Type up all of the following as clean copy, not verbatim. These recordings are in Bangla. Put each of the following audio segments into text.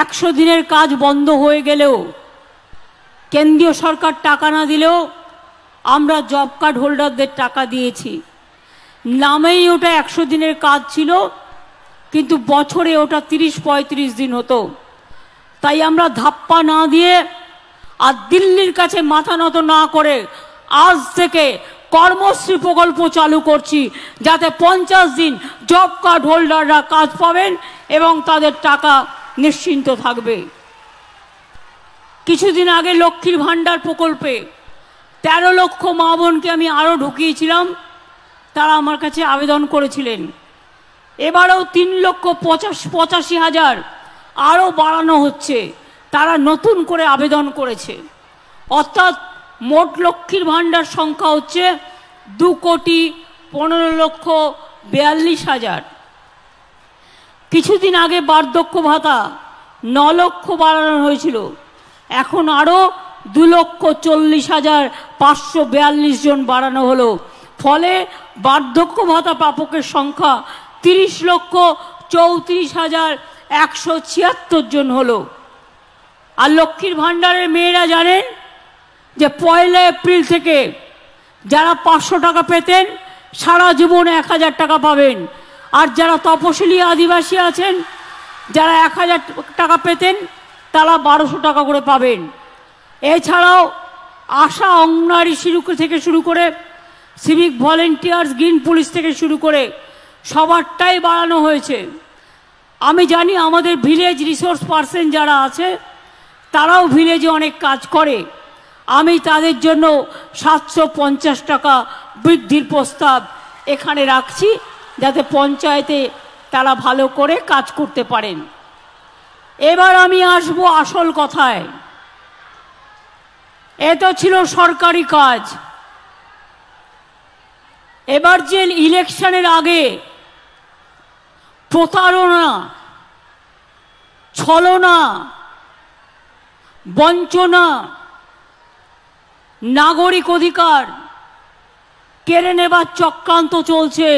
100 দিনের কাজ বন্ধ হয়ে গেলেও, কেন্দ্রীয় সরকার টাকা না দিলেও আমরা জব কার্ড হোল্ডারদের টাকা দিয়েছি। নামেই ওটা 100 দিনের কাজ ছিল, কিন্তু বছরে ওটা 30-35 দিন হতো। তাই আমরা ধাপ্পা না দিয়ে আর দিল্লির কাছে মাথা নত না করে আজ থেকে কর্মশ্রী প্রকল্প চালু করছি, যাতে 50 দিন জব কার্ড হোল্ডাররা কাজ পাবেন এবং তাদের টাকা নিশ্চিন্ত থাকবে। কিছুদিন আগে লক্ষ্মীর ভাণ্ডার প্রকল্পে 13 লক্ষ মা বোনকে আমি আরও ঢুকিয়েছিলাম, তারা আমার কাছে আবেদন করেছিলেন। এবারেও 3,85,000 আরও বাড়ানো হচ্ছে, তারা নতুন করে আবেদন করেছে। অর্থাৎ মোট লক্ষ্মীর ভাণ্ডার সংখ্যা হচ্ছে 2,15,42,000। কিছুদিন আগে বার্ধক্য ভাতা 9 লক্ষ বাড়ানো হয়েছিল, এখন আরও 2,40,542 জন বাড়ানো হলো। ফলে বার্ধক্য ভাতা প্রাপকের সংখ্যা 30,34,176 জন হলো। আর লক্ষ্মীর ভাণ্ডারের মেয়েরা জানেন যে 1 এপ্রিল থেকে যারা 500 টাকা পেতেন সারা জীবন 1,000 টাকা পাবেন। আর যারা তপশিলি আদিবাসী আছেন, যারা 1,000 টাকা পেতেন, তারা 1200 টাকা করে পাবেন। এছাড়াও আশা অঙ্গনওয়াড়ি থেকে শুরু করে সিভিক ভলেন্টিয়ার্স, গ্রিন পুলিশ থেকে শুরু করে সবারটাই বাড়ানো হয়েছে। আমি জানি আমাদের ভিলেজ রিসোর্স পার্সন যারা আছে তারাও ভিলেজে অনেক কাজ করে। আমি তাদের জন্য 750 টাকা বৃদ্ধির প্রস্তাব এখানে রাখছি, যাতে পঞ্চায়েতে তারা ভালো করে কাজ করতে পারেন। এবার আমি আসবো আসল কথায়। এ তো ছিল সরকারি কাজ। এবার যে ইলেকশনের আগে প্রতারণা, ছলনা, বঞ্চনা, নাগরিক অধিকার কেড়ে নেবার চক্রান্ত চলছে,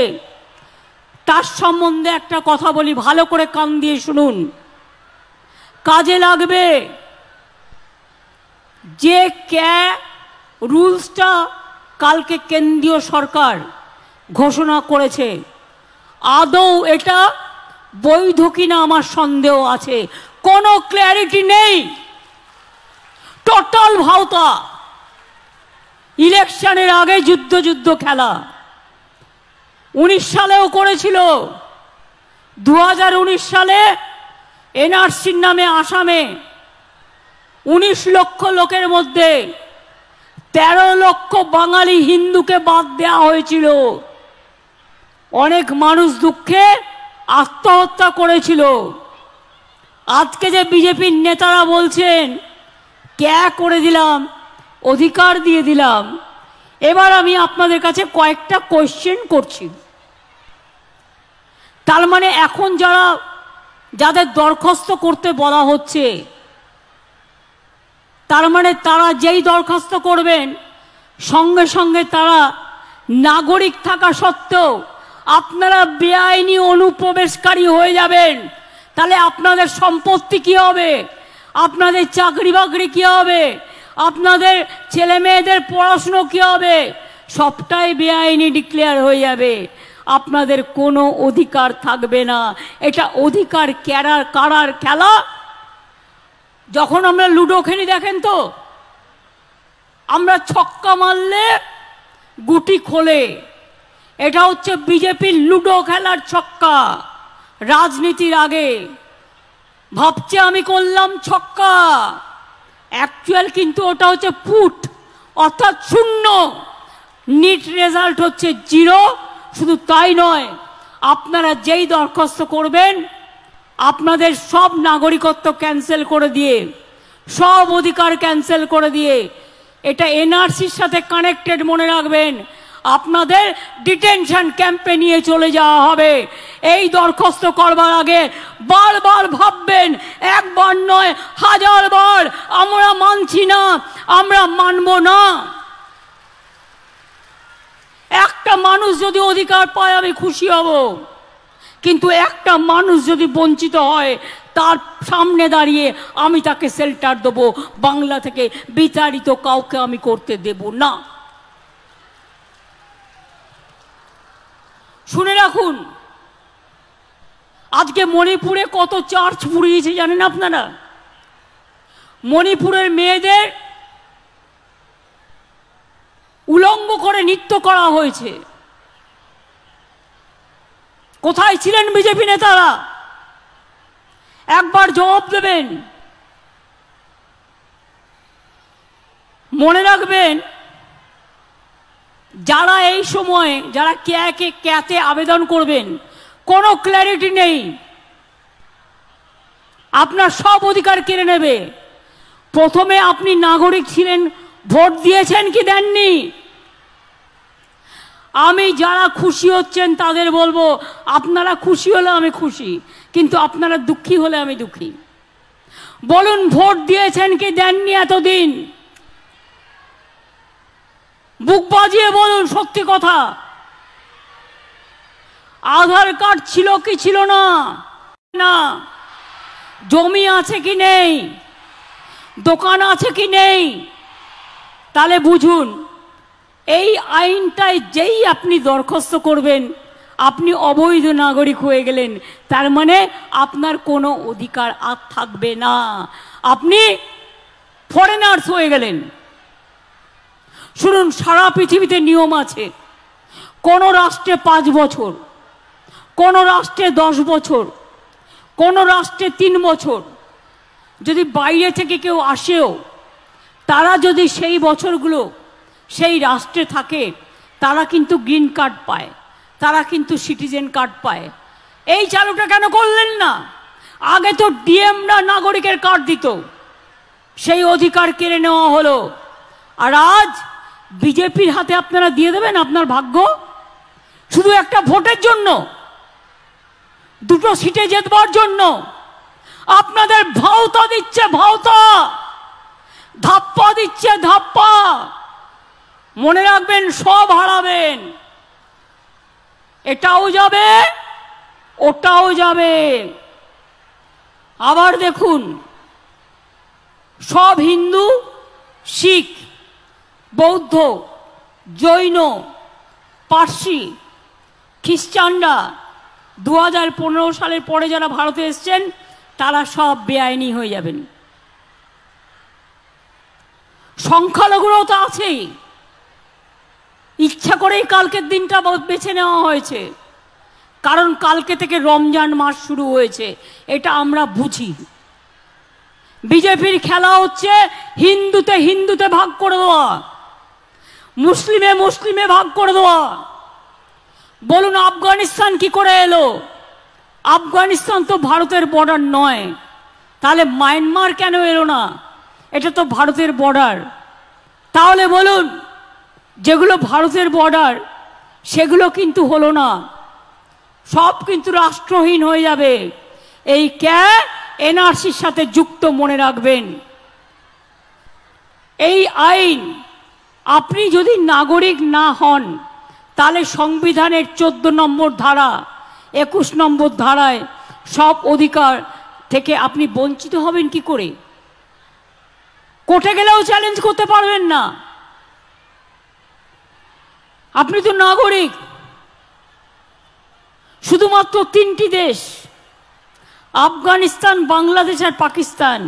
তার সম্বন্ধে একটা কথা বলি, ভালো করে কান দিয়ে শুনুন, কাজে লাগবে। যে রুলসটা কালকে কেন্দ্রীয় সরকার ঘোষণা করেছে, আদৌ এটা বৈধ কিনা আমার সন্দেহ আছে। কোনো ক্ল্যারিটি নেই, টোটাল ভাওতা। ইলেকশনের আগে যুদ্ধ খেলা 19 সালেও করেছিল। 2019 সালে এনআরসির নামে আসামে 19 লক্ষ লোকের মধ্যে 13 লক্ষ বাঙালি হিন্দুকে বাদ দেওয়া হয়েছিল। অনেক মানুষ দুঃখে আত্মহত্যা করেছিল। আজকে যে বিজেপির নেতারা বলছেন ক্যা করে দিলাম, অধিকার দিয়ে দিলাম, এবার আমি আপনাদের কাছে কয়েকটা কোয়েশ্চেন করছি। তার মানে এখন যাদের দরখাস্ত করতে বলা হচ্ছে, তার মানে তারা যেই দরখাস্ত করবেন সঙ্গে সঙ্গে তারা নাগরিক থাকা সত্ত্বেও আপনারা বেআইনি অনুপ্রবেশকারী হয়ে যাবেন। তাহলে আপনাদের সম্পত্তি কি হবে, আপনাদের চাকরি বাকরি কি হবে, আপনাদের ছেলে মেয়েদের পড়াশুনো কি হবে, সবটাই বেআইনি ডিক্লেয়ার হয়ে যাবে। আপনাদের কোনো অধিকার থাকবে না। এটা অধিকার কারার খেলা। যখন আমরা লুডো খেলি দেখেন তো, আমরা ছক্কা মারলে গুটি খোলে। এটা হচ্ছে বিজেপির লুডো খেলার ছক্কা। রাজনীতির আগে ভাবছে আমি করলাম ছক্কা, অ্যাকচুয়াল কিন্তু ওটা হচ্ছে পুট, অর্থাৎ শূন্য। নিট রেজাল্ট হচ্ছে 0। শুধু তাই নয়, আপনারা যেই দরখাস্ত করবেন আপনাদের সব নাগরিকত্ব ক্যান্সেল করে দিয়ে, সব অধিকার ক্যান্সেল করে দিয়ে, এটা এনআরসির সাথে কানেক্টেড মনে রাখবেন, আপনাদের ডিটেনশন ক্যাম্পে নিয়ে চলে যাওয়া হবে। এই দরখাস্ত করবার আগে বারবার ভাববেন, একবার নয় 1000 বার, আমরা মানছি না, আমরা মানব না। একটা মানুষ যদি অধিকার পায় আমি খুশি হব, কিন্তু একটা মানুষ যদি বঞ্চিত হয় তার সামনে দাঁড়িয়ে আমি তাকে শেল্টার দেবো, বাংলা থেকে বিতাড়িত কাউকে আমি করতে দেব না। শুনে রাখুন, আজকে মণিপুরে কত চার্চ পুড়িয়েছে জানেন আপনারা? মণিপুরের মেয়েদের উলঙ্গ করে নৃত্য করা হয়েছে। কোথায় ছিলেন বিজেপি নেতারা? একবার জবাব দেবেন। মনে রাখবেন, যারা এই সময়ে যারা ক্যাতে আবেদন করবেন, কোনো ক্ল্যারিটি নেই, আপনার সব অধিকার কেড়ে নেবে। প্রথমে আপনি নাগরিক ছিলেন, ভোট দিয়েছেন কি দেননি? আমি যারা খুশি হচ্ছেন তাদের বলবো, আপনারা খুশি হলে আমি খুশি, কিন্তু আপনারা দুঃখী হলে আমি দুঃখী। বলুন, ভোট দিয়েছেন কি দেননি এতদিন? বুক বাজিয়ে বলুন সত্যি কথা। আধার কার্ড ছিল কি ছিল না? না। জমি আছে কি নেই? দোকান আছে কি নেই? তাহলে বুঝুন, এই আইনটায় যেই আপনি দরখাস্ত করবেন, আপনি অবৈধ নাগরিক হয়ে গেলেন। তার মানে আপনার কোনো অধিকার আর থাকবে না, আপনি ফরেনার্স হয়ে গেলেন। শুনুন, সারা পৃথিবীতে নিয়ম আছে। কোন রাষ্ট্রে 5 বছর, কোন রাষ্ট্রে 10 বছর, কোন রাষ্ট্রে 3 বছর। যদি বাইরে থেকে কেউ আসেও, তারা যদি সেই বছরগুলো সেই রাষ্ট্রে থাকে, তারা কিন্তু গ্রিন কার্ড পায়, তারা কিন্তু সিটিজেন কার্ড পায়। এই চালুটা কেন করলেন না? আগে তো ডিএমরা নাগরিকের কার্ড দিত, সেই অধিকার কেড়ে নেওয়া হলো। আর আজ বিজেপির হাতে আপনারা দিয়ে দেবেন আপনার ভাগ্য, শুধু একটা ভোটের জন্য, 2টো সিটে জেতবার জন্য। আপনাদের ভাওতা দিচ্ছে, ভাওতা, ধাপ্পা দিচ্ছে, ধাপ্পা। মনে রাখবেন, সব হারাবেন। এটাও যাবে, ওটাও যাবে। আবার দেখুন, সব হিন্দু, শিখ, বৌদ্ধ, জৈন, পার্সি, খ্রিস্টানরা 2015 সালের পরে যারা ভারতে এসছেন, তারা সব বেআইনি হয়ে যাবেন। সংখ্যালঘুরাও তো আছেই। ইচ্ছা করেই কালকের দিনটা বেছে নেওয়া হয়েছে, কারণ কালকে থেকে রমজান মাস শুরু হয়েছে, এটা আমরা বুঝি। বিজেপির খেলা হচ্ছে হিন্দুতে হিন্দুতে ভাগ করে দেওয়া, মুসলিমে মুসলিমে ভাগ করে দেওয়া। বলুন, আফগানিস্তান কি করে এলো? আফগানিস্তান তো ভারতের বর্ডার নয়, তাহলে মায়ানমার কেন এলো না? এটা তো ভারতের বর্ডার। তাহলে বলুন, যেগুলো ভারতের বর্ডার সেগুলো কিন্তু হলো না, সব কিন্তু রাষ্ট্রহীন হয়ে যাবে। এই এনআরসির সাথে যুক্ত, মনে রাখবেন। এই আইন, আপনি যদি নাগরিক না হন, তাহলে সংবিধানের 14 নম্বর ধারা, 21 নম্বর ধারায় সব অধিকার থেকে আপনি বঞ্চিত হবেন কি করে? কোর্টে গেলেও চ্যালেঞ্জ করতে পারবেন না। আপনি তো নাগরিক। শুধুমাত্র 3টি দেশ, আফগানিস্তান, বাংলাদেশ আর পাকিস্তান,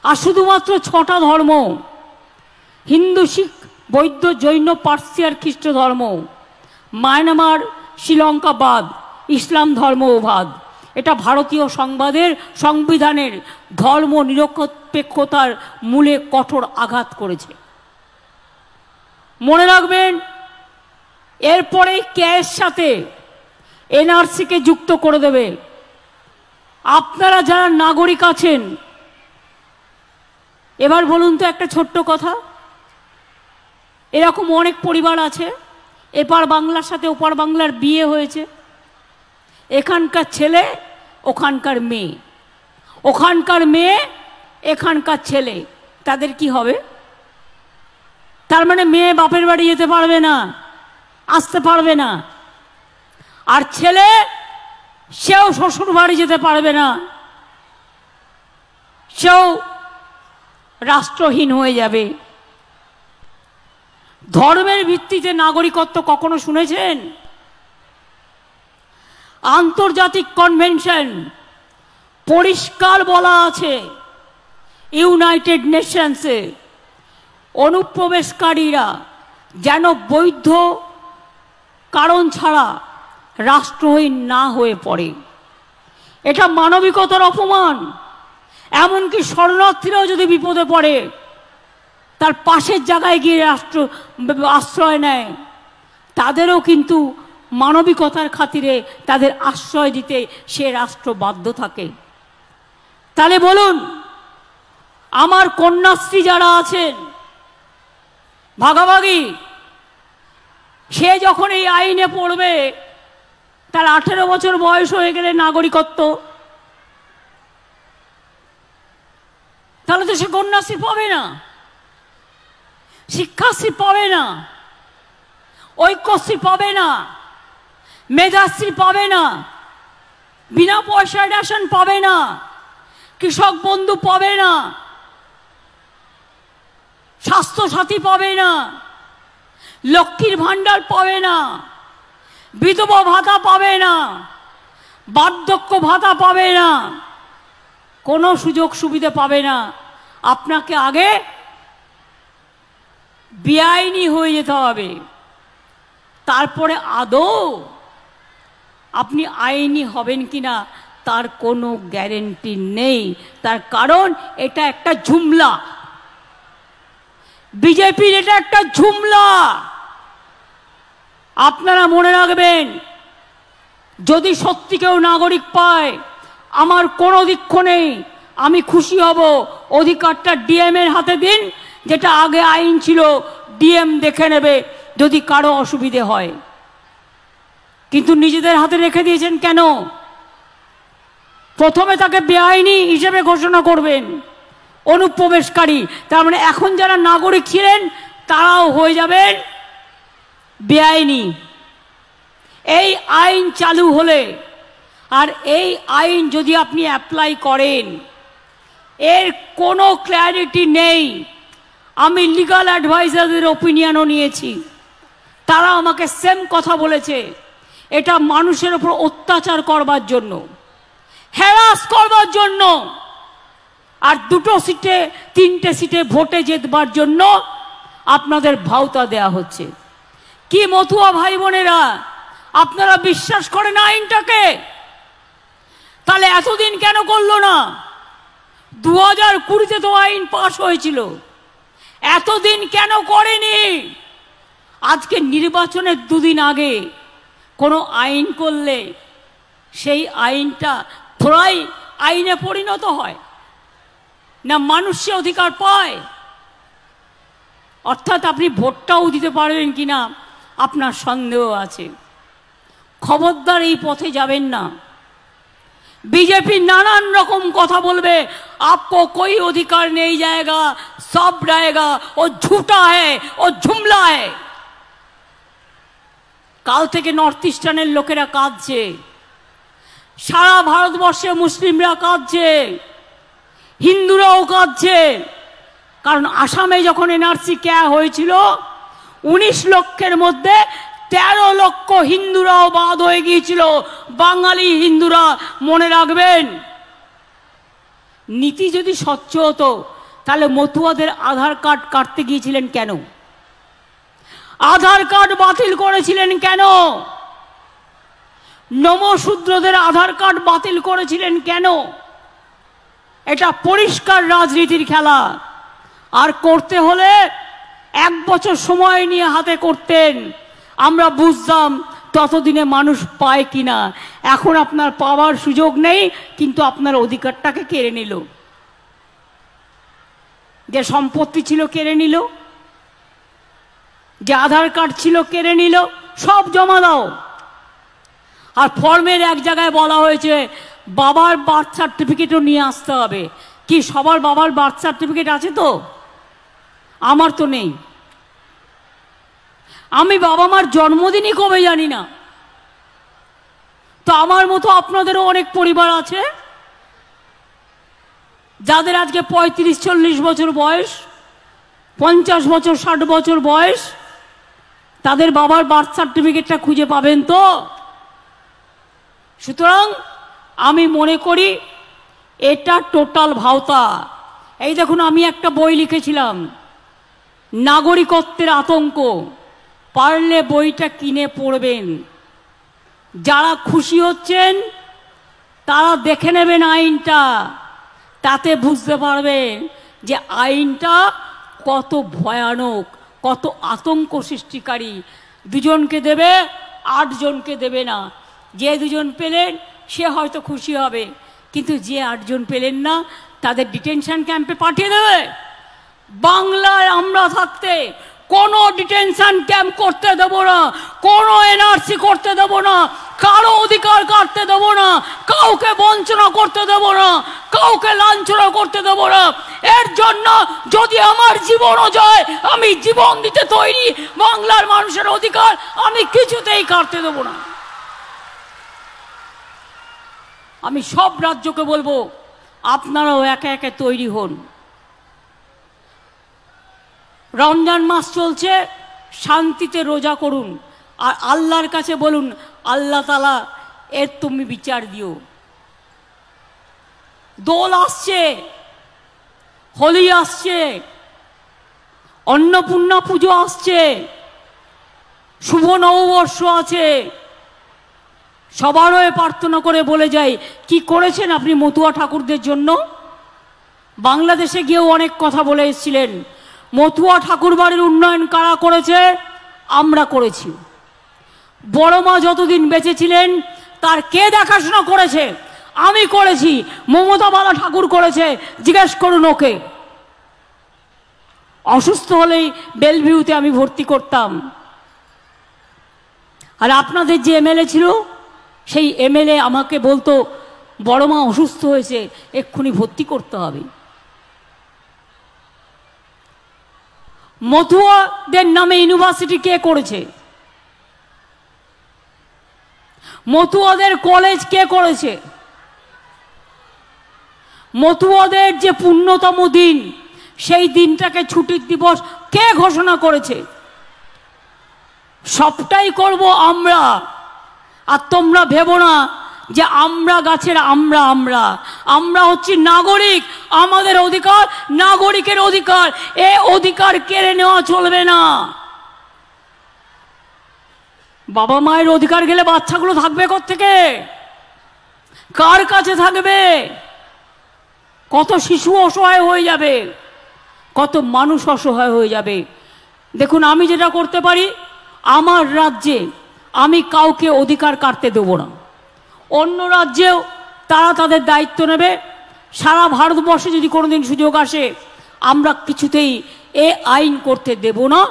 আর শুধুমাত্র 6টা ধর্ম, হিন্দু, শিখ, বৌদ্ধ, জৈন, পার্সি আর খ্রিস্ট ধর্ম। মায়ানমার, শ্রীলঙ্কা বাদ, ইসলাম ধর্মও বাদ। এটা ভারতীয় সংবিধানের ধর্ম নিরপেক্ষতার মূলে কঠোর আঘাত করেছে। মনে রাখবেন, এরপরে এর সাথে এনআরসিকে যুক্ত করে দেবে। আপনারা যারা নাগরিক আছেন, এবার বলুন তো একটা ছোট্ট কথা, এরকম অনেক পরিবার আছে, এপার বাংলার সাথে ওপার বাংলার বিয়ে হয়েছে, এখানকার ছেলে ওখানকার মেয়ে, ওখানকার মেয়ে এখানকার ছেলে, তাদের কি হবে? তার মানে মেয়ে বাপের বাড়ি যেতে পারবে না, আসতে পারবে না, আর ছেলে সেও শ্বশুর বাড়ি যেতে পারবে না। সেও রাষ্ট্রহীন হয়ে যাবে। ধর্মের ভিত্তিতে নাগরিকত্ব কখনো শুনেছেন? আন্তর্জাতিক কনভেনশন পরিষ্কার বলা আছে, ইউনাইটেড নেশনসে অনুপ্রবেশকারীরা যেন বৈধ কারণ ছাড়া রাষ্ট্রহীন না হয়ে পড়ে। এটা মানবিকতার অপমান। এমনকি শরণার্থীরাও যদি বিপদে পড়ে তার পাশের জায়গায় গিয়ে আশ্রয় নেয়, তাদেরও কিন্তু মানবিকতার খাতিরে তাদের আশ্রয় দিতে সে রাষ্ট্র বাধ্য থাকে। তাহলে বলুন, আমার কন্যাশ্রী যারা আছেন ভাগাভাগি, সে যখন এই আইনে পড়বে তার 18 বছর বয়স হয়ে গেলে নাগরিকত্ব, তাহলে তো সে কন্যাশ্রী পাবে না, শিক্ষাশ্রী পাবে না, ঐক্যশ্রী পাবে না, মেধাশ্রী পাবে না, বিনা পয়সায় রেশন পাবে না, কৃষক বন্ধু পাবে না, স্বাস্থ্যসাথী পাবে না, লক্ষ্মীর ভাণ্ডার পাবে না, বিধবা ভাতা পাবে না, বার্ধক্য ভাতা পাবে না, কোনো সুযোগ সুবিধা পাবে না। আপনাকে আগে বেআইনি হয়ে যেতে হবে, তারপরে আদৌ আপনি আইনি হবেন কিনা তার কোনো গ্যারেন্টি নেই। তার কারণ এটা একটা ঝুমলা, বিজেপির এটা একটা ঝুমলা। আপনারা মনে রাখবেন, যদি সত্যি কেউ নাগরিক পায়, আমার কোনো দুঃখ নেই, আমি খুশি হব। অধিকারটা ডিএম এর হাতে দিন, যেটা আগে আইন ছিল ডিএম দেখে নেবে যদি কারো অসুবিধে হয়। কিন্তু নিজেদের হাতে রেখে দিয়েছেন কেন? প্রথমে তাকে বেআইনি হিসেবে ঘোষণা করবেন, অনুপ্রবেশকারী। তার মানে এখন যারা নাগরিক ছিলেন তারাও হয়ে যাবেন বেআইনি। এই আইন চালু হলে, আর এই আইন যদি আপনি অ্যাপ্লাই করেন, এর কোনো ক্ল্যারিটি নেই। আমি লিগাল অ্যাডভাইজারদের ওপিনিয়নও নিয়েছি, তারা আমাকে সেম কথা বলেছে, এটা মানুষের উপর অত্যাচার করবার জন্য, হ্যারাস করবার জন্য, আর 2 সিটে 3টে সিটে ভোটে জেতবার জন্য আপনাদের ভাওতা দেয়া হচ্ছে। কি মতুয়া ভাই বোনেরা, আপনারা বিশ্বাস করেন আইনটাকে? তাহলে এতদিন কেন করলো না? 2020-তে তো আইন পাশ হয়েছিল, এতদিন কেন করেনি? আজকে নির্বাচনের 2 দিন আগে কোনো আইন করলে সেই আইনটা থোড়াই আইনে পরিণত হয় না, মানুষ সে অধিকার পায়। অর্থাৎ আপনি ভোটটাও দিতে পারবেন কিনা আপনার সন্দেহ আছে। খবরদার এই পথে যাবেন না। बीजेपी नानान रकम कथा बोलबे, आपको कोई अधिकार नहीं जाएगा, सब रहेगा, वो झूठा है, वो जुमला है। काल থেকে नर्थ इस्टार्नेर लोकेरा काঁদছে, सारा भारतवर्षे मुस्लिमरा काঁদছে, हिंदुराও काঁদছে। कारण आसामे যখন एनआरसी क्या হয়েছিল 19 লক্ষের মধ্যে 13 লক্ষ হিন্দুরাও বাদ হয়ে গিয়েছিল। বাঙালি হিন্দুরা মনে রাখবেন, নীতি যদি স্বচ্ছ হতো তাহলে মতুয়াদের আধার কার্ড কাটতে গিয়েছিলেন কেন? আধার কার্ড বাতিল করেছিলেন কেন? নমশূদ্রদের আধার কার্ড বাতিল করেছিলেন কেন? এটা পরিষ্কার রাজনীতির খেলা। আর করতে হলে 1 বছর সময় নিয়ে হাতে করতেন, আমরা বুঝতাম ততদিনে মানুষ পায় কিনা। এখন আপনার পাওয়ার সুযোগ নেই, কিন্তু আপনার অধিকারটাকে কেড়ে নিল। যে সম্পত্তি ছিল কেড়ে নিল, যে আধার কার্ড ছিল কেড়ে নিল, সব জমা দাও। আর ফর্মের এক জায়গায় বলা হয়েছে বাবার বার্থ সার্টিফিকেটও নিয়ে আসতে হবে। কি সবার বাবার বার্থ সার্টিফিকেট আছে? তো আমার তো নেই। আমি বাবা মার জন্মদিনই কবে জানি না। তো আমার মতো আপনাদেরও অনেক পরিবার আছে যাদের আজকে 35-40 বছর বয়স, 50 বছর 60 বছর বয়স, তাদের বাবার বার্থ সার্টিফিকেটটা খুঁজে পাবেন তো? সুতরাং আমি মনে করি এটা টোটাল ভাওতা। এই দেখুন, আমি একটা বই লিখেছিলাম, নাগরিকত্বের আতঙ্ক। পারলে বইটা কিনে পড়বেন। যারা খুশি হচ্ছেন তারা দেখে নেবেন আইনটা, তাতে বুঝতে পারবেন যে আইনটা কত ভয়ানক, কত আতঙ্ক সৃষ্টিকারী। 2 জনকে দেবে, 8 জনকে দেবে না। যে 2 জন পেলেন সে হয়তো খুশি হবে, কিন্তু যে 8 জন পেলেন না তাদের ডিটেনশন ক্যাম্পে পাঠিয়ে দেবে। বাংলায় আমরা থাকতে কোনো ডিটেনশন ক্যাম্প করতে দেব না, কোনো এনআরসি করতে দেব না, কারো অধিকার কাটতে দেব না, কাউকে বঞ্চনা করতে দেব না, কাউকে লাঞ্ছনা করতে দেব না। এর জন্য যদি আমার জীবনও যায় আমি জীবন দিতে তৈরি। বাংলার মানুষের অধিকার আমি কিছুতেই কাটতে দেব না। আমি সব রাজ্যকে বলবো আপনারাও একে একে তৈরি হন। রমজান মাস চলছে, শান্তিতে রোজা করুন আর আল্লাহর কাছে বলুন, আল্লাহ তাআলা এর তুমি বিচার দিও। দোল আসছে, হোলি আসছে, অন্নপূর্ণা পুজো আসছে, শুভ নববর্ষ আছে। সবার হয়ে প্রার্থনা করে বলে যাই, কি করেছেন আপনি মতুয়া ঠাকুরদের জন্য? বাংলাদেশে গিয়েও অনেক কথা বলে এসেছিলেন। মতুয়া ঠাকুর বাড়ির উন্নয়ন কারা করেছে? আমরা করেছি। বড় মা যতদিন বেঁচে ছিলেন তার কে দেখাশোনা করেছে? আমি করেছি। মমতা বালা ঠাকুর করেছে, জিজ্ঞেস করুন ওকে। অসুস্থ হলেই বেলভিউতে আমি ভর্তি করতাম। আর আপনাদের যে এমএলএ ছিল সেই এমএলএ আমাকে বলতো, বড় মা অসুস্থ হয়েছে, এক্ষুনি ভর্তি করতে হবে। মতুয়াদের নামে ইউনিভার্সিটি কে করেছে? মতুয়াদের কলেজ কে করেছে? মতুয়াদের যে পুণ্যতম দিন, সেই দিনটাকে ছুটির দিবস কে ঘোষণা করেছে? সবটাই করব আমরা। আর তোমরা ভেবো না যে আমরা গাছের আমরা আমরা আমরা হচ্ছি নাগরিক। আমাদের অধিকার নাগরিকের অধিকার, এ অধিকার কেড়ে নেওয়া চলবে না। বাবা মায়ের অধিকার গেলে বাচ্চাগুলো থাকবে কোত্থেকে? কার কাছে থাকবে? কত শিশু অসহায় হয়ে যাবে, কত মানুষ অসহায় হয়ে যাবে। দেখুন, আমি যেটা করতে পারি, আমার রাজ্যে আমি কাউকে অধিকার কাটতে দেব না। অন্য রাজ্যেও তারা তাদের দায়িত্ব নেবে। সারা ভারতবর্ষে যদি কোনোদিন সুযোগ আসে, আমরা কিছুতেই এ আইন করতে দেব না।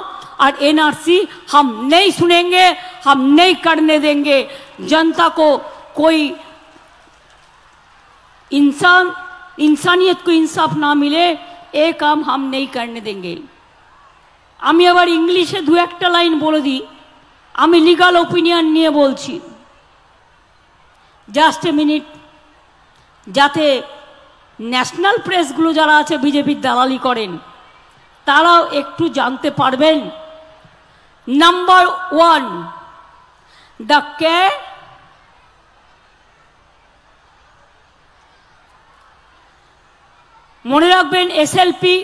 और एनआरसी हम नहीं सुनेंगे, हम नहीं करने देंगे। जनता को कोई इंसानियत को इंसाफ ना मिले, ये काम हम नहीं करने देंगे। আমি আবার ইংলিশে 2-1টা লাইন বলে দিই। আমি লিগাল ওপিনিয়ন নিয়ে বলছি, জাস্ট এ মিনিট, যাতে ন্যাশনাল প্রেসগুলো যারা আছে বিজেপির দালালি করেন তারাও একটু জানতে পারবেন। নাম্বার 1, দ্য কে মনে রাখবেন, SLP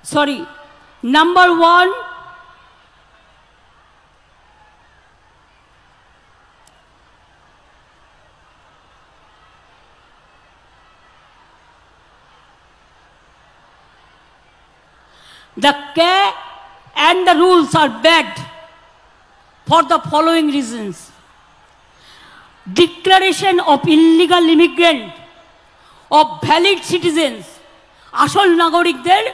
sorry number 1, the care and the rules are bad for the following reasons. Declaration of illegal immigrant of valid citizens, আসল নাগরিকদের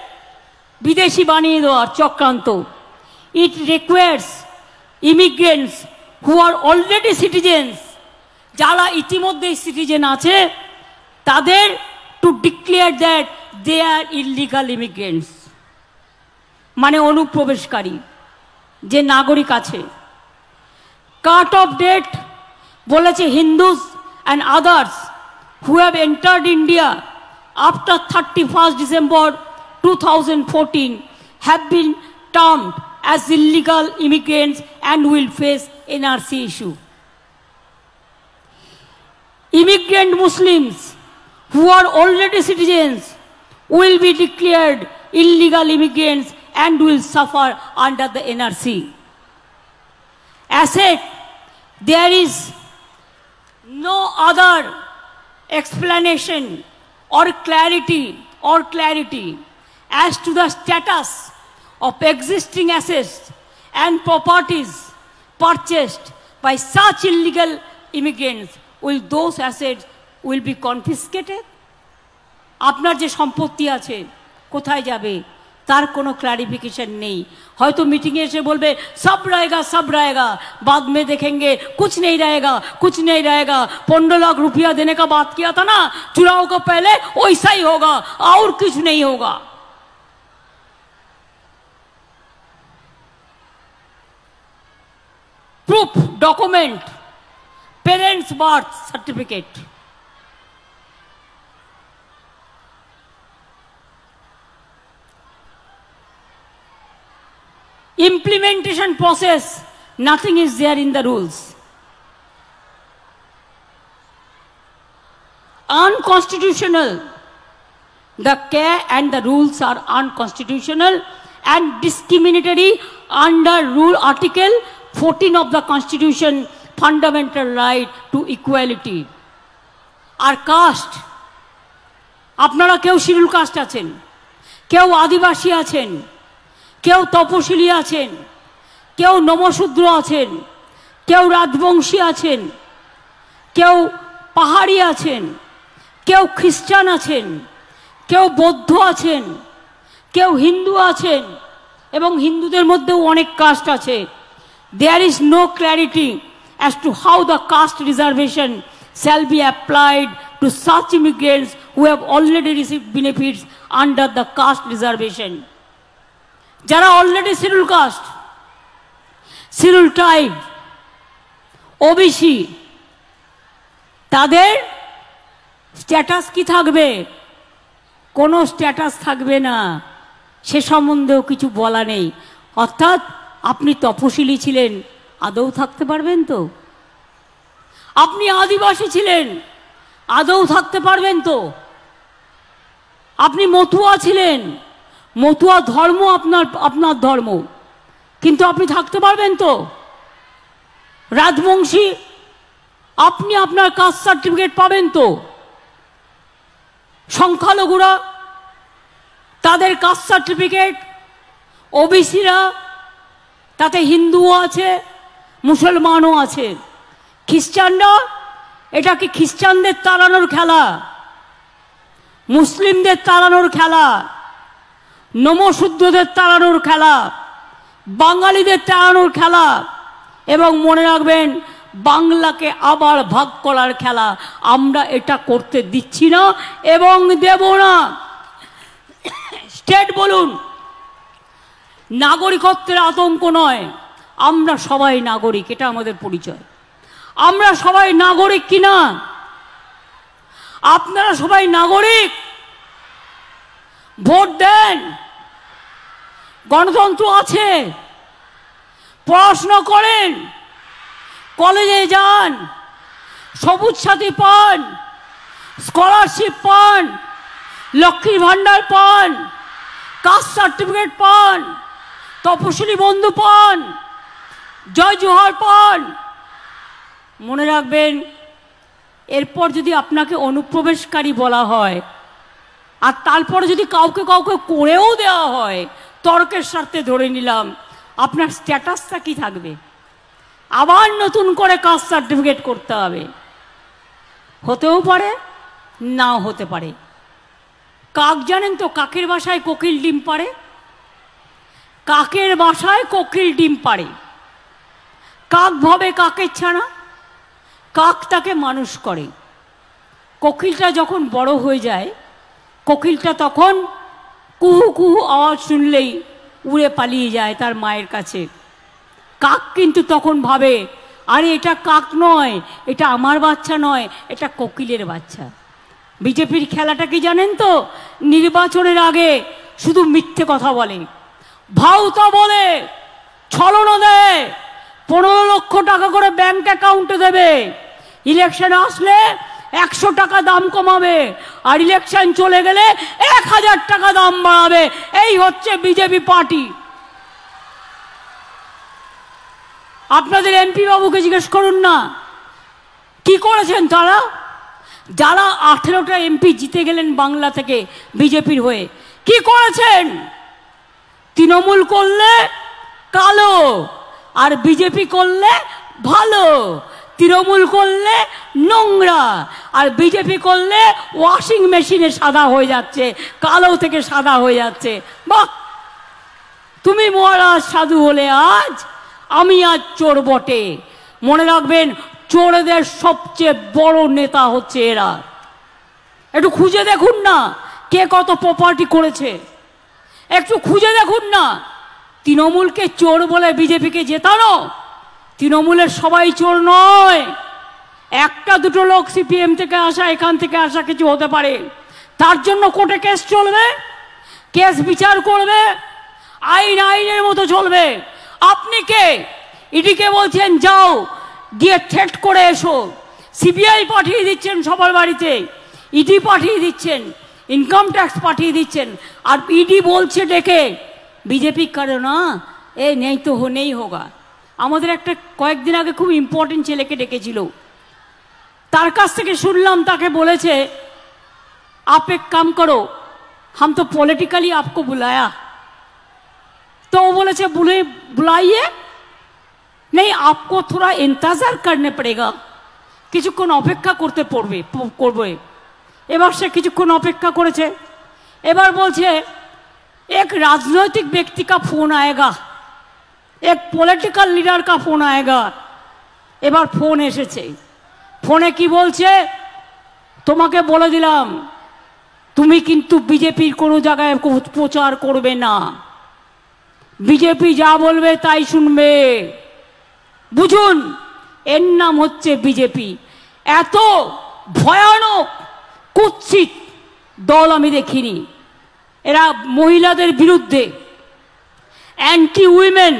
বিদেশি বানিয়ে দেওয়ার চক্রান্ত। It requires immigrants who are already citizens, যারা ইতিমধ্যেই সিটিজেন আছে, তাদের to declare that they are illegal immigrants, মানে অনুপ্রবেশকারী যে নাগরিক আছে। কাট অফ ডেট বলেছে Hindus and others who have entered India after 31st December 2014 have been termed as illegal immigrants and will face NRC issue. Immigrant Muslims who are already citizens will be declared illegal immigrants and will suffer under the NRC. As said, there is no other explanation or clarity as to the status of existing assets and properties purchased by such illegal immigrants. Will those assets will be confiscated? আপনার যে সম্পত্তি আছে কোথায় যাবে তার কোনো ক্লারিফিকেশন নেই। হয়তো মিটিংয়ে এসে বলবে সব रहेगा बाद में देखेंगे कुछ नहीं रहेगा 15 लाख रुपया देने का बात किया था ना चुनाव को पहले वैसा ही होगा और कुछ नहीं होगा। Proof document parents birth certificate, implementation process, nothing is there in the rules. Unconstitutional. The care and the rules are unconstitutional and discriminatory under rule article 14 of the Constitution, fundamental right to equality. আর কাস্ট, আপনারা কেউ শিডিউল কাস্ট আছেন, কেউ আদিবাসী আছেন, কেউ তপশিলি আছেন, কেউ নমশূদ্র আছেন, কেউ রাজবংশী আছেন, কেউ পাহাড়ি আছেন, কেউ খ্রিস্টান আছেন, কেউ বৌদ্ধ আছেন, কেউ হিন্দু আছেন এবং হিন্দুদের মধ্যেও অনেক কাস্ট আছে। There is no clarity as to how the caste reservation shall be applied to such immigrants who have already received benefits under the caste reservation. যারা already schedule caste, schedule tribe, OBC, তাদের স্ট্যাটাস কি থাকবে? কোনো স্ট্যাটাস থাকবে না, সে সম্বন্ধেও কিছু বলা নেই। অর্থাৎ আপনি তপশিলি ছিলেন, আদৌ থাকতে পারবেন তো? আপনি আদিবাসী ছিলেন, আদৌ থাকতে পারবেন তো? আপনি মতুয়া ছিলেন, মতুয়া ধর্ম আপনার ধর্ম, কিন্তু আপনি থাকতে পারবেন তো? রাজবংশী, আপনি আপনার কাস্ট সার্টিফিকেট পাবেন তো? সংখ্যালঘুরা তাদের কাস্ট সার্টিফিকেট, ওবিসিরা তাতে হিন্দুও আছে মুসলমানও আছে। খ্রিস্টানরা, এটা কি খ্রিস্টানদের তাড়ানোর খেলা, মুসলিমদের তাড়ানোর খেলা, নমশূদ্রদের তাড়ানোর খেলা, বাঙালিদের তাড়ানোর খেলা? এবং মনে রাখবেন, বাংলাকে আবার ভাগ করার খেলা আমরা এটা করতে দিচ্ছি না এবং দেব না। স্টেট বলুন, নাগরিকত্বের আতঙ্ক নয়, আমরা সবাই নাগরিক, এটা আমাদের পরিচয়। আমরা সবাই নাগরিক কিনা? আপনারা সবাই নাগরিক, ভোট দেন, গণতন্ত্র আছে, পড়াশোনা করেন, কলেজে যান, সবুজ সাথী পান, স্কলারশিপ পান, লক্ষ্মীর ভান্ডার পান, কাস্ট সার্টিফিকেট পান, তপশিলি বন্ধু পান, জয় জোহার পান। মনে রাখবেন, এরপর যদি আপনাকে অনুপ্রবেশকারী বলা হয় আর তারপরে যদি কাউকে করেও দেওয়া হয়, তর্কের স্বার্থে ধরে নিলাম, আপনার স্ট্যাটাসটা কি থাকবে? আবার নতুন করে কাস্ট সার্টিফিকেট করতে হবে। হতেও পারে, নাও হতে পারে। কাক জানেন তো, কাকের বাসায় কোকিল ডিম পাড়ে? কাকের বাসায় কোকিল ডিম পাড়ে। কাক ভাবে কাকের ছানা, কাক তাকে মানুষ করে। কোকিলটা যখন বড় হয়ে যায়, কোকিলটা তখন কুহু কুহু আওয়াজ শুনলেই উড়ে পালিয়ে যায় তার মায়ের কাছে। কাক কিন্তু তখন ভাবে, আরে এটা কাক নয়, এটা আমার বাচ্চা নয়, এটা কোকিলের বাচ্চা। বিজেপির খেলাটা কি জানেন তো? নির্বাচনের আগে শুধু মিথ্যে কথা বলে, ভাউতা বলে, ছলনা দেয়। 15 লক্ষ টাকা করে ব্যাংক অ্যাকাউন্টে দেবে, ইলেকশন আসলে 100 টাকা দাম কমাবে, আর ইলেকশন চলে গেলে 1000 টাকা দাম বাড়াবে। এই হচ্ছে বিজেপি পার্টি। আপনাদের এমপি বাবুকে জিজ্ঞেস করুন না কি করেছেন তারা। যারা 18টা এমপি জিতে গেলেন বাংলা থেকে বিজেপির হয়ে, কি করেছেন? তৃণমূল করলে কালো, আর বিজেপি করলে ভালো। তৃণমূল করলে নোংরা, আর বিজেপি করলে ওয়াশিং মেশিনে সাদা হয়ে যাচ্ছে, কালো থেকে সাদা হয়ে যাচ্ছে। বাহ, তুমি মহারাজ সাধু হলে আজ, আমি আজ চোর বটে। মনে রাখবেন, চোরদের সবচেয়ে বড় নেতা হচ্ছে এরা। একটু খুঁজে দেখুন না কে কত প্রপার্টি করেছে, একটু খুঁজে দেখুন না। তৃণমূলকে চোর বলে বিজেপিকে জেতানো? তৃণমূলের সবাই চোর নয়, একটা দুটো লোক সিপিএম থেকে আসা, এখান থেকে আসা কিছু হতে পারে। তার জন্য কোর্টে কেস চলবে, কেস বিচার করবে, আইন আইনের মতো চলবে। আপনি কে? ইডিকে বলছেন যাও গিয়ে থ্রেট করে এসো, সিবিআই পাঠিয়ে দিচ্ছেন সবার বাড়িতে, ইডি পাঠিয়ে দিচ্ছেন, ইনকাম ট্যাক্স পাঠিয়ে দিচ্ছেন, আর ইডি বলছে ডেকে বিজেপি করে না, এ নেই তো নেই হোগা। আমাদের একটা কয়েকদিন আগে খুব ইম্পর্টেন্ট ছেলেকে ডেকেছিল, তার কাছ থেকে শুনলাম তাকে বলেছে आप एक काम करो, हम तो पॉलिटिकली आपको बुलाया। तो वो बोले बुलाइए, नहीं आपको थोड़ा इंतजार करने पड़ेगा, কিছুক্ষণ অপেক্ষা করতে করবে। এবার সে কিছুক্ষণ অপেক্ষা করেছে, এবার বলছে एक राजनीतिक व्यक्ति का फोन आएगा, एक पॉलिटिकल लीडर का फोन आएगा। এবার ফোন এসেছে, ফোনে কি বলছে, তোমাকে বলে দিলাম তুমি কিন্তু বিজেপির কোনো জায়গায় প্রচার করবে না, বিজেপি যা বলবে তাই শুনবে। বুঝুন, এর নাম হচ্ছে বিজেপি। এত ভয়ানক কুৎসিত দল আমি দেখিনি। এরা মহিলাদের বিরুদ্ধে, অ্যান্টি উইমেন,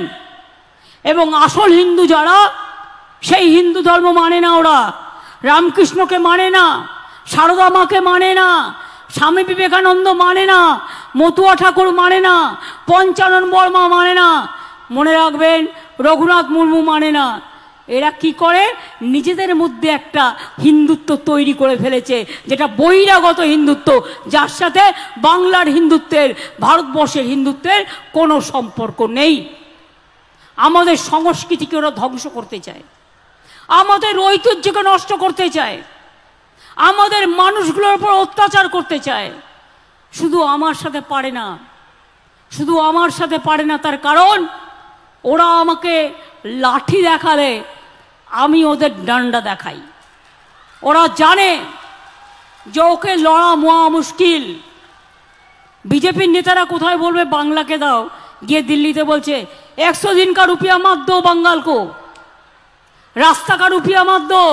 এবং আসল হিন্দু যারা, সেই হিন্দু ধর্ম মানে না ওরা, রামকৃষ্ণকে মানে না, সারদা মাকে মানে না, স্বামী বিবেকানন্দ মানে না, মতুয়া ঠাকুর মানে না, পঞ্চানন বর্মা মানে না, মনে রাখবেন রঘুনাথ মুর্মু মানে না। এরা কি করে, নিজেদের মধ্যে একটা হিন্দুত্ব তৈরি করে ফেলেছে, যেটা বহিরাগত হিন্দুত্ব, যার সাথে বাংলার হিন্দুত্বের, ভারতবর্ষের হিন্দুত্বের কোনো সম্পর্ক নেই। আমাদের সংস্কৃতিকে ওরা ধ্বংস করতে চায়, আমাদের ঐতিহ্যকে নষ্ট করতে চায়, আমাদের মানুষগুলোর উপর অত্যাচার করতে চায়। শুধু আমার সাথে পারে না, শুধু আমার সাথে পারে না, তার কারণ ওরা আমাকে লাঠি দেখালে আমি ওদের ডান্ডা দেখাই। ওরা জানে যে ওকে লড়া মহা মুশকিল। বিজেপির নেতারা কোথায় বলবে বাংলাকে দাও, গিয়ে दिल्ली বলছে 100 दिन का रुपया मत दो बंगाल को, रास्ता का रुपया मत दो,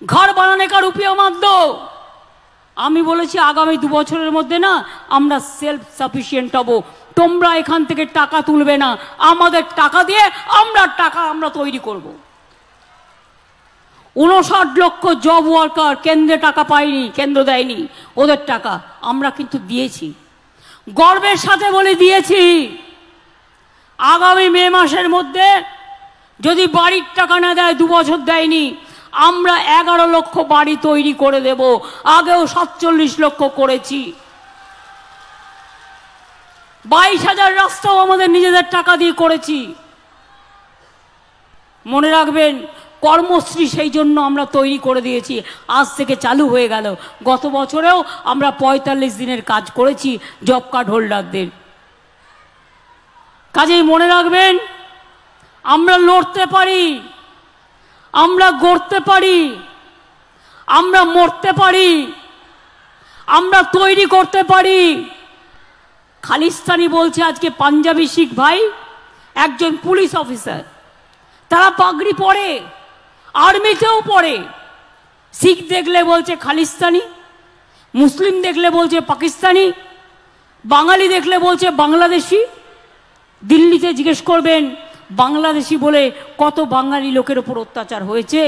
घर बनाने का रुपया मत दो। আমি বলেছি আগামী 2 বছরের মধ্যে না আমরা সেলফ সাফিসিয়েন্ট হব, তোমরা এখান থেকে টাকা তুলবে না, আমাদের টাকা দিয়ে আমরা তৈরি করব। 59 লক্ষ জব ওয়ার্কার কেন্দ্রে টাকা পায়নি, কেন্দ্র দেয়নি, ওদের টাকা আমরা কিন্তু দিয়েছি, গর্বের সাথে বলে দিয়েছি। আগামী মে মাসের মধ্যে যদি বাড়ির টাকা না দেয়, 2 বছর দেয়নি, আমরা 11 লক্ষ বাড়ি তৈরি করে দেব। আগেও 47 লক্ষ করেছি। 22,000 রাস্তাও আমাদের নিজেদের টাকা দিয়ে করেছি। মনে রাখবেন, কর্মশ্রী সেই জন্য আমরা তৈরি করে দিয়েছি, আজ থেকে চালু হয়ে গেল। গত বছরেও আমরা 45 দিনের কাজ করেছি জব কার্ড হোল্ডারদের। কাজেই মনে রাখবেন, আমরা লড়তে পারি, আমরা গড়তে পারি, আমরা মরতে পারি, আমরা তৈরি করতে পারি। খালিস্তানি বলছে আজকে পাঞ্জাবি শিখ ভাই, একজন পুলিশ অফিসার, তারা পাগড়ি পরে, আর্মিতেও পরে, শিখ দেখলে বলছে খালিস্তানি, মুসলিম দেখলে বলছে পাকিস্তানি, বাঙালি দেখলে বলছে বাংলাদেশি। দিল্লিতে জিজ্ঞেস করবেন বাংলাদেশি বলে কত বাঙালি লোকের ওপর অত্যাচার হয়েছে।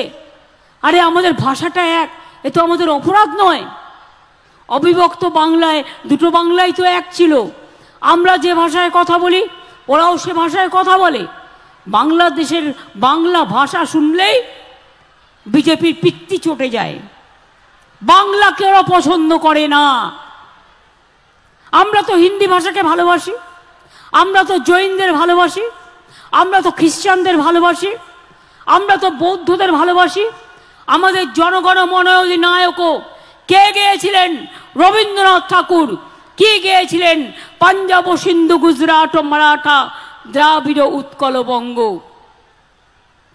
আরে আমাদের ভাষাটা এক, এ তো আমাদের অপরাধ নয়। অবিভক্ত বাংলায় দুটো বাংলাই তো এক ছিল। আমরা যে ভাষায় কথা বলি ওরাও সে ভাষায় কথা বলে। বাংলাদেশের বাংলা ভাষা শুনলেই বিজেপির পিত্তি চটে যায়। বাংলাকে ওরা পছন্দ করে না। আমরা তো হিন্দি ভাষাকে ভালোবাসি, আমরা তো জৈনদের ভালোবাসি, আমরা তো খ্রিস্টানদের ভালোবাসি, আমরা তো বৌদ্ধদের ভালোবাসি। আমাদের জনগণ মন অধিনায়কও কে গেয়েছিলেন? রবীন্দ্রনাথ ঠাকুর। কি গেয়েছিলেন? পাঞ্জাব, সিন্ধু, গুজরাট ও মারাঠা, দ্রাবিড়, উৎকল, বঙ্গ।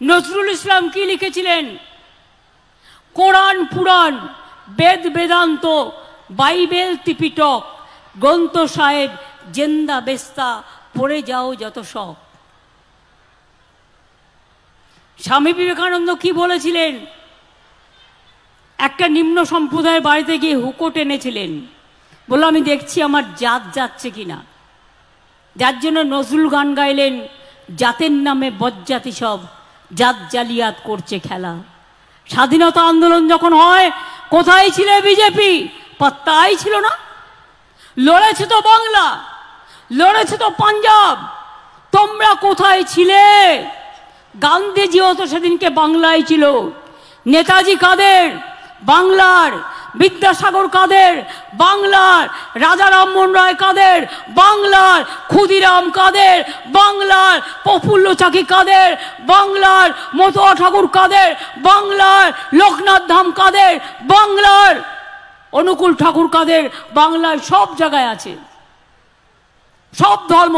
নজরুল ইসলাম কি লিখেছিলেন? কোরআন, পুরাণ, বেদ, বেদান্ত, বাইবেল, ত্রিপিটক, গ্রন্থ সাহেব, জেন্দা বেস্তা, পড়ে যাও যত সব। স্বামী বিবেকানন্দ কি বলেছিলেন? একটা নিম্ন সম্প্রদায়ের বাড়িতে গিয়ে হুকো টেনেছিলেন, বলল আমি দেখছি আমার জাত যাচ্ছে কিনা। যার জন্য নজরুল গান গাইলেন, জাতের নামে বজ্জাতি সব জাত জালিয়াত করছে খেলা। স্বাধীনতা আন্দোলন যখন হয় কোথায় ছিলে বিজেপি? পাত্তাই ছিল না। লড়েছে তো বাংলা, লড়েছে তো পাঞ্জাব, তোমরা কোথায় ছিলে? গান্ধীজিও তো সেদিনকে বাংলায় ছিল। নেতাজি কাদের? বাংলার। বিদ্যাসাগর কাদের? বাংলার। রাজা রামমোহন রায় কাদের? বাংলার। ক্ষুদিরাম কাদের? বাংলার। প্রফুল্ল চাকি কাদের? বাংলার। মতুয়া ঠাকুর কাদের? বাংলার। লোকনাথ ধাম কাদের? বাংলার। অনুকূল ঠাকুর কাদের? বাংলায়। সব জায়গায় আছে, সব ধর্ম।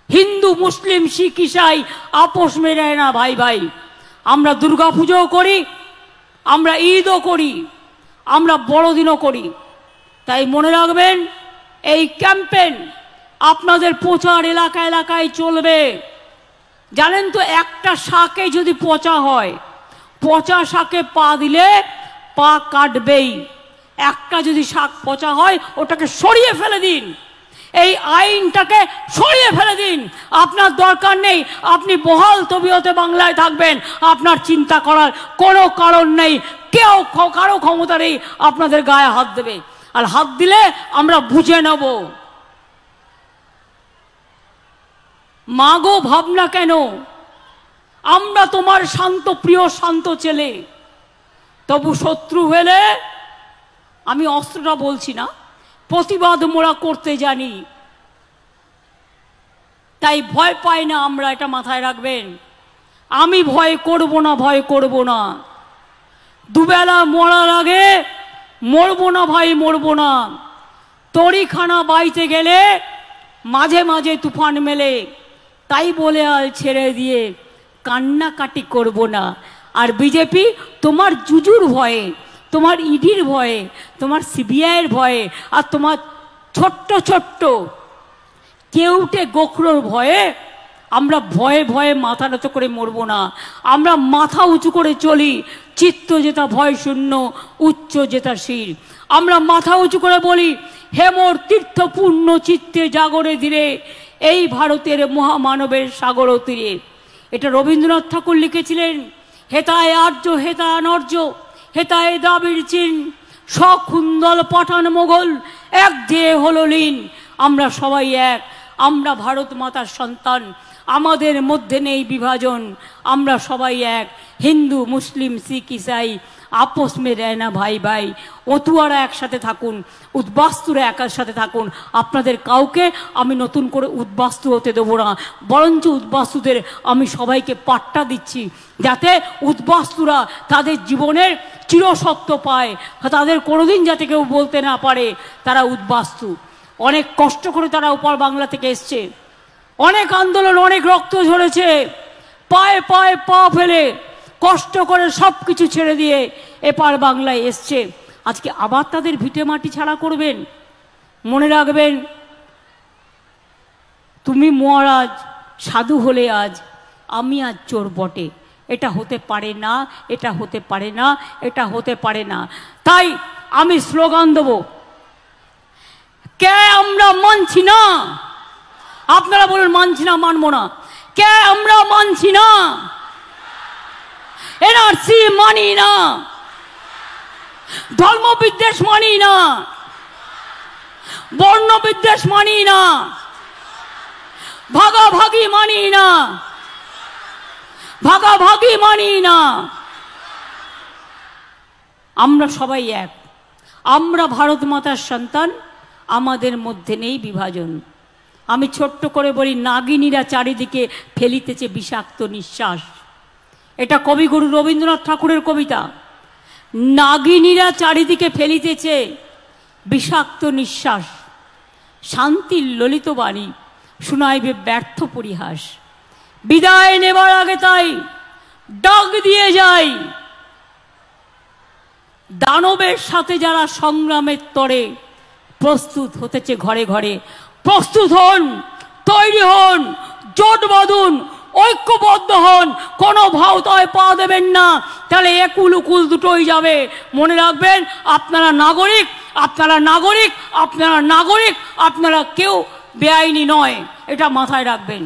হিন্দু, মুসলিম, শিখ, ইসাই আপোষ মেনে না ভাই ভাই। আমরা দুর্গা পুজোও করি, আমরা ঈদও করি, আমরা বড়দিনও করি। তাই মনে রাখবেন এই ক্যাম্পেইন আপনাদের প্রচার এলাকা এলাকায় চলবে। জানেন তো একটা শাকে যদি পচা হয়, পচা শাকে পা দিলে পা কাটবেই। একটা যদি শাক পচা হয় ওটাকে সরিয়ে ফেলে দিন, এই আইনটাকে সরিয়ে ফেলে দিন। আপনার দরকার নেই, আপনি বহাল তবিয়তে বাংলায় থাকবেন, আপনার চিন্তা করার কোনো কারণ নেই। কেউ কারো ক্ষমতা নেই আপনাদের গায়ে হাত দেবে, আর হাত দিলে আমরা বুঝে নেব। মাগো ভাবনা কেন? আমরা তোমার শান্ত প্রিয় শান্ত ছেলে, তবু শত্রু হলে, আমি অস্ত্রটা বলছি না, প্রতিবাদ মোরা করতে জানি। তাই ভয় পাই না আমরা, এটা মাথায় রাখবেন। আমি ভয় করব না, ভয় করব না। দুবেলা মরার আগে মরব না ভাই, মরব না। তরিখানা বাইতে গেলে মাঝে মাঝে তুফান মেলে, তাই বলে আল ছেড়ে দিয়ে কান্নাকাটি করব না। আর বিজেপি তোমার জুজুর ভয়ে, তোমার ইডির ভয়ে, তোমার সিবিআইয়ের ভয়ে, আর তোমার ছোট্ট ছোট্ট কেউটে গোখরোর ভয়ে আমরা ভয়ে ভয়ে মাথা নত করে মরব না। আমরা মাথা উঁচু করে চলি, চিত্ত যেটা ভয় শূন্য, উচ্চ যেটা শির। আমরা মাথা উঁচু করে বলি, হে মোর তীর্থপূর্ণ চিত্তে জাগরে ধীরে, এই ভারতের মহামানবের সাগর তীরে। এটা রবীন্দ্রনাথ ঠাকুর লিখেছিলেন। হেতায় আর্য, হেতায় নর্য, হেতায় দ্রাবিড় চীন, সখুন্দল পাঠান মোগল, এক যে হলো লীন। আমরা সবাই এক, আমরা ভারত মাতার সন্তান, আমাদের মধ্যে নেই বিভাজন, আমরা সবাই এক। হিন্দু, মুসলিম, শিখ, ইসাই আপোষ মে রহনা ভাই ভাই। অতুয়ারা একসাথে থাকুন, উদ্বাস্তুরা একার সাথে থাকুন। আপনাদের কাউকে আমি নতুন করে উদ্বাস্তু হতে দেবো না, বরঞ্চ উদ্বাস্তুদের আমি সবাইকে পাট্টা দিচ্ছি, যাতে উদ্বাস্তুরা তাদের জীবনের চিরসত্য পায়, তাদের কোনোদিন যাতে কেউ বলতে না পারে তারা উদ্বাস্তু। অনেক কষ্ট করে তারা ওপার বাংলা থেকে এসছে, অনেক আন্দোলন, অনেক রক্ত ঝরেছে, পায়ে পায়ে পা ফেলে কষ্ট করে সব কিছু ছেড়ে দিয়ে এপার বাংলায় এসছে। আজকে আবার তাদের ভিটে মাটি ছাড়া করবেন? মনে রাখবেন, তুমি মহারাজ সাধু হলে আজ, আমি আজ চোর বটে। এটা হতে পারে না, এটা হতে পারে না, এটা হতে পারে না। তাই আমি স্লোগান দেব, কে আমরা মানছি না। আপনারা বলুন মানছি না, মানবো না। কে আমরা মানছি না, এনআরসি মানি না, ধর্মবিদ্বেষ মানি না, বর্ণবিদ্বেষ মানি না, ভাগাভাগি মানি না, ভাগাভাগি মানি না। আমরা সবাই এক, আমরা ভারত মাতার সন্তান, আমাদের মধ্যে নেই বিভাজন। আমি ছোট্ট করে বলি, নাগিনীরা চারিদিকে ফেলিতেছে বিষাক্ত নিঃশ্বাস। এটা কবিগুরু রবীন্দ্রনাথ ঠাকুরের কবিতা। নাগিনীরা চারিদিকে ফেলিতেছে বিষাক্ত নিঃশ্বাস, শান্তির ললিত বাণী শুনাইবে ব্যর্থ পরিহাস। বিদায় নেবার আগে তাই ডাক দিয়ে যাই, দানবের সাথে যারা সংগ্রামের তরে প্রস্তুত হতেছে ঘরে ঘরে, প্রস্তুত হন, তৈরি হন, জোট বাঁধুন, ঐক্যবদ্ধ হন, কোনো ভাওতায় পা দেবেন না, তাহলে একুল উকুল দুটোই যাবে। মনে রাখবেন, আপনারা নাগরিক, আপনারা নাগরিক, আপনারা নাগরিক, আপনারা কেউ বেআইনি নয়, এটা মাথায় রাখবেন।